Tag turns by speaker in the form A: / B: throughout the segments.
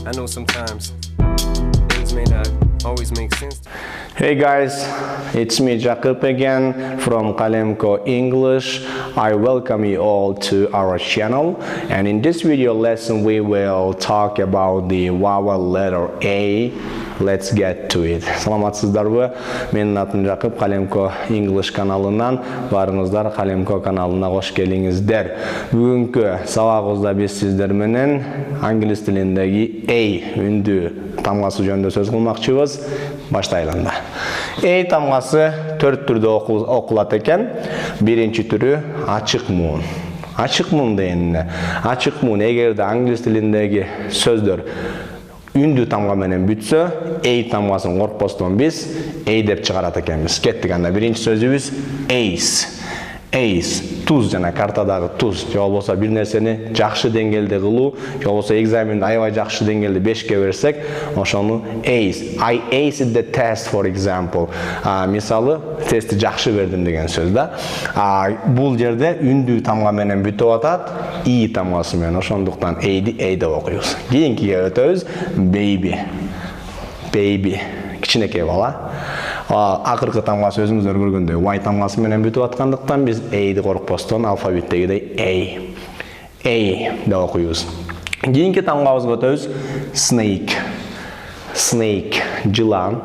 A: I know sometimes things may not always make sense.
B: Hey guys, it's me Jacob again from Kalemko English. I welcome you all to our channel, and in this video lesson we will talk about the vowel letter A. Let's get to it. Саламатсыздарбы? Менин атым Жакып, Kalemko English каналынан. Барыңыздар Kalemko каналына кош келиңиздер. Бүгүнкү сабагыбызда биз сиздер менен англис тилиндеги A үндүү тамгасы жөнүндө сөз кылмакчыбыз. Баштайлы. A тамгасы 4 түрдө окулат экен. Биринчи түрү ачык муун. Ачык муун дегенде, ачык муун эгерде англис тилиндеги сөздөр үндүү тамга менен бүтсө, A тамгасын коркпостон биз A деп чыгарат экенбиз. Кеттик анда биринчи сөзүбүз ace. Ace, туз жана картадагы туз. Же болбосо бир нерсени жакшы деңгээлде кылуу, же болбосо экзаменде аябай жакшы деңгээлде 5ке берсек, ошону ace. I aced the test, for example. Мисалы, тестти жакшы бердим деген сөз да. Бул жерде үндүү тамга менен бүтүп атат, I тамгасы менен. Ошондуктан A-ди A деп окуйбуз. Кийинкиге өтөбүз. Baby. Baby. Кичинекей бала. Акыркы тамгасы өзүңүздөр көргөндөй Y тамгасы менен бүтүп аткандыктан биз A-ди коркпостон алфавиттегидей A деп окуйбуз. Кийинки тамгабызга өтөбүз. Snake. Snake, жылан.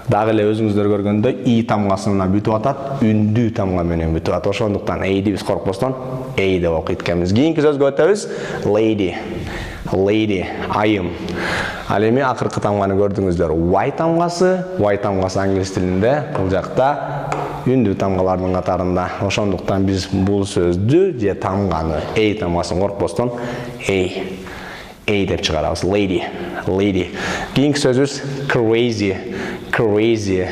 B: Дагы эле өзүңүздөр көргөндөй I тамгасы менен бүтүп атат, үндүү тамга менен бүтүп атат. Ошондуктан A-ди биз коркпостон A деп окуйт экенбиз. Кийинки сөзгө өтөбүз. Lady. Lady, айым. Ал эми акыркы тамганы көрдүңүздөр. Y тамгасы англис тилинде бул жакта үндүү тамгалардын катарында. Ошондуктан биз бул сөздү же тамганы A тамгасын коркпостон A деп чыгарабыз. Lady. Кийинки сөзүбүз crazy. Crazy.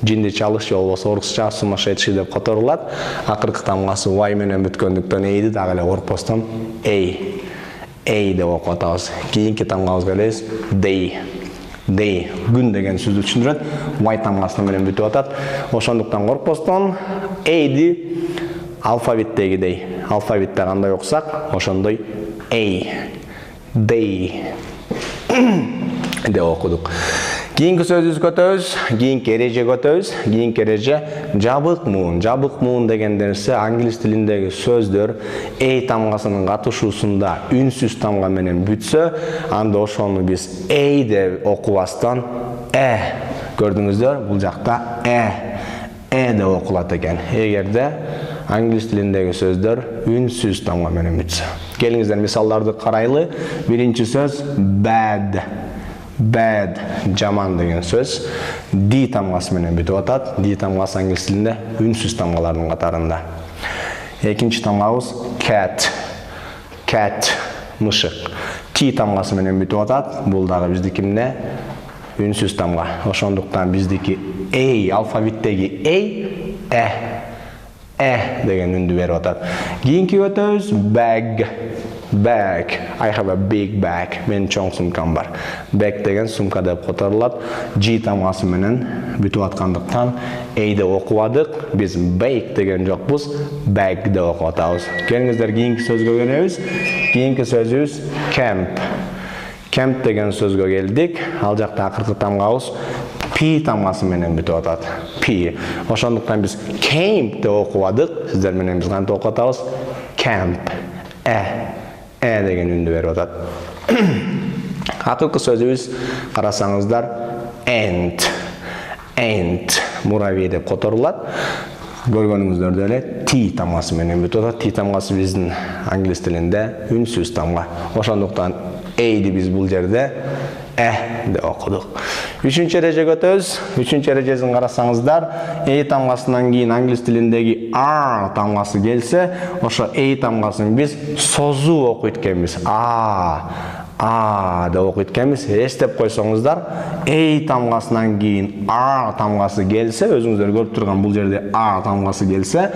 B: Жинди чалыш же болбосо орусча сумасшедший деп которулат. Акыркы тамгасы Y менен бүткөндүктөн A-ди дагы эле коркпостон A деп окуп атабыз. Кийинки тамгабызга келебиз. Day. Күн деген сөздү түшүндүрөт. Y тамгасы менен бүтүп атат. Ошондуктан коркпостон A-ди алфавиттегидей. Алфавитте кандай окусак, ошондой Day деп окудук. Кийинки сөзүбүзгө өтөбүз. Кийинки эрежеге өтөбүз. Кийинки эреже жабык муун. Жабык муун деген нерсе англис тилиндеги сөздөр A тамгасынын катышуусунда үнсүз тамга менен бүтсө, анда ошону биз A деп окубастан көрдүңүздөр, бул жакта деп окулат экен. Эгерде англис тилиндеги сөздөр үнсүз тамга менен бүтсө. Келиңиздер мисалдарды карайлы. Биринчи сөз bad, жаман деген сөз. D тамгасы менен бүтүп атат. D тамгасы англис тилинде үнсүз тамгалардын катарында. Экинчи тамгабыз cat, мышык. T тамгасы менен бүтүп атат. Бул дагы биздики эмне? Үнсүз тамга. Ошондуктан биздики A, алфавиттеги деген үндү берип атат. Кийинки өтөбүз. Bag. I have a big bag. Менин чоң сумкам бар. Bag деген сумка деп которулат. G тамгасы менен бүтүп аткандыктан A деп окубадык. Биз bake деген жокпуз, bag деп окуп атабыз. Келиңиздер кийинки сөзгө келебиз. Кийинки сөзүбүз camp деген сөзгө келдик. Ал жакта акыркы тамгабыз P тамгасы менен бүтүп атат. P. Ошондуктан биз camp деп окубадык. Сиздер менен биз кантип окуп атабыз? Camp. Деген үндү берип атат. Акыркы сөзүбүз карасаңыздар ant. Муравей деп которулат. Көргөнүңүздөрдөй эле T тамгасы менен бүтүп атат. T тамгасы биздин англис тилинде үнсүз тамга. Ошондуктан A-ди биз бул жерде деп окудук. Үчүнчү эрежеге өтөбүз. Үчүнчү эрежесин карасаңыздар, A тамгасынан кийин англис тилиндеги R тамгасы келсе, ошо A тамгасын биз созуу окуйт экенбиз. деп окуйт экенбиз. Эстеп койсоңуздар, A тамгасынан кийин R тамгасы келсе, өзүңүздөр көрүп турган бул жерде R тамгасы келсе,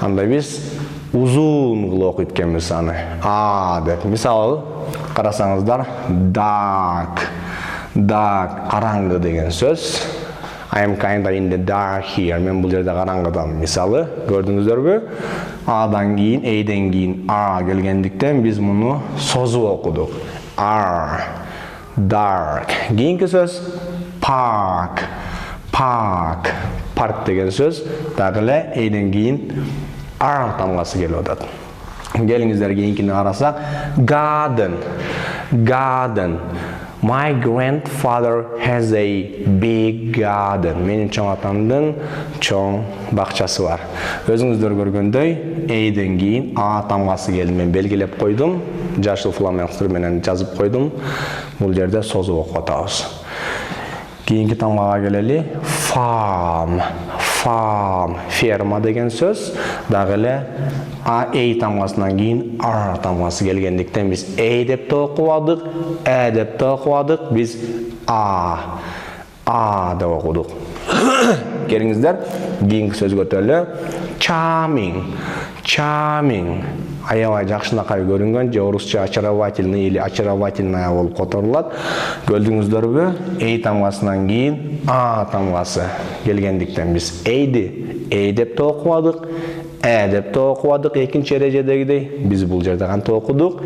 B: анда биз узун кылып окуйт экенбиз аны. Деп. Мисалы, карасаңыздар, dark, караңгы деген сөз. I am kinda in the dark here. Мен бул жерде караңгыдамын. Мисалы, көрдүңүздөрбү? Адан кийин, Эден кийин А келгендиктен биз муну созуп окудук. R. dark. Кейінгі сөз park. Park. Park деген сөз дағы эле эйден кийин R тамгасы келип атат. Келиңиздер кейинкини карасак, garden. Garden. My grandfather has a big garden. Менин чоң атамдын чоң бакчасы бар. Өзүңүздөр көргөндөй, эйден кийин А тамгасы келди. Мен белгилеп койдум. Жашыл фламенктер менен жазып койдум. Бул жерде созуп окуп атабыз. Кейинки тамгага келели. Farm. Farm. Ферма деген сөз. Дагы эле А тамгасынан кийин R тамгасы келгендиктен биз деп да окубадык, деп да окубадык, биз А деп окудук. Келиңиздер, кийинки сөзгө өтөлү. Charming. Charming. Аябай жакшынакай көрүнгөн, же орусча очаровательный или очаровательная болуп которулат. Көрдүңүздөрбү? Тамгасынан кийин А тамгасы келгендиктен биз деп да окубадык, деп да окубадык экинчи эрежедегидей. Биз бул жерде кантип окудук?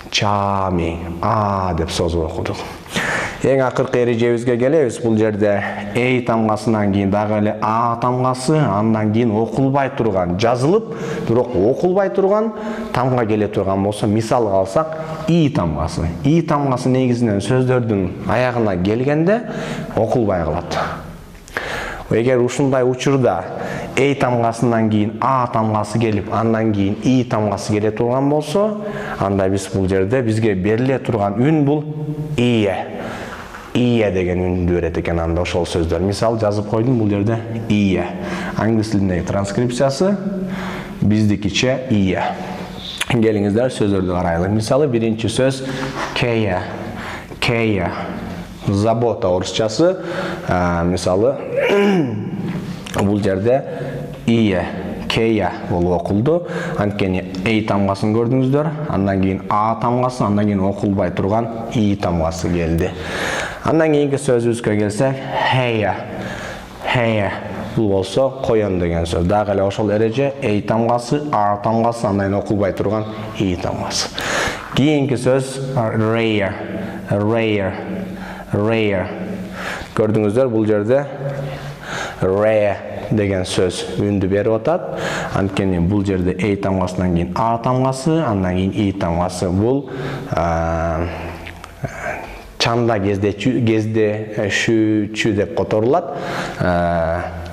B: Charming. А деп созуп окудук. Эң акыркы эрежебизге келебиз. Бул жерде тамгасынан кийин дагы эле А тамгасы, андан кийин окулбай турган, жазылып, бирок окулбай турган тамга келе турган болсо, мисал алсак, тамгасы. Тамгасы негизинен сөздөрдүн аягына келгенде окулбай калат. Эгер ушундай учурда тамгасынан кийин А тамгасы келип, андан кийин тамгасы келе турган болсо, анда биз бул жерде бизге бериле турган үн бул деген үндү берет экен анда ошол сөздөр. Мисал жазып койдум бул жерде Англис тилиндеги транскрипциясы биздикиче Келиңиздер сөздөрдү карайлы. Мисалы биринчи сөз care. Забота орусчасы. Мисалы бул жерде care болуп окулду. Анткени тамгасын көрдүңүздөр, андан кийин А тамгасы, андан кийин окулбай турган тамгасы келди. Андан кийинки сөзүбүзгө келсек, hair. Бул болсо коен деген сөз. Дагы эле ошол эреже тамгасы, R тамгасы, андан кийин окулбай турган тамгасы. Кийинки сөз rare. Көрдүңүздөр, бул жерде rare деген сөз үндү берип атат. Анткени бул жерде тамгасынан кийин А тамгасы, андан кийин тамгасы. Бул чанда кездешүүчү деп которулат.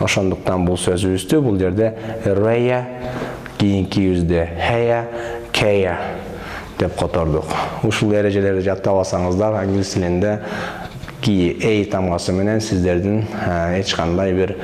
B: Ошондуктан бул сөзүбүздү бул жерде rare, кийинкибизде care деп котордук. Ушул эрежелерди жаттап алсаңыздар, англис тилинде тамгасы менен сиздердин эч кандай бир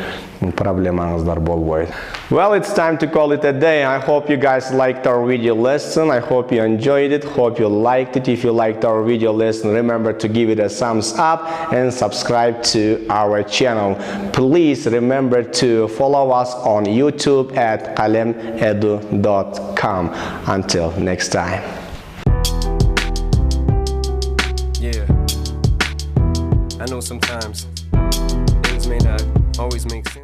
B: проблемаңыздар болбойт. Well, it's time to call it a day. I hope you guys liked our video lesson. I hope you enjoyed it. Hope you liked it. If you liked our video lesson, remember to give it a thumbs up and subscribe to our channel. Please remember to follow us on YouTube at qalemedu.com. Until next time.
A: Yeah. I know sometimes things may not always make sense.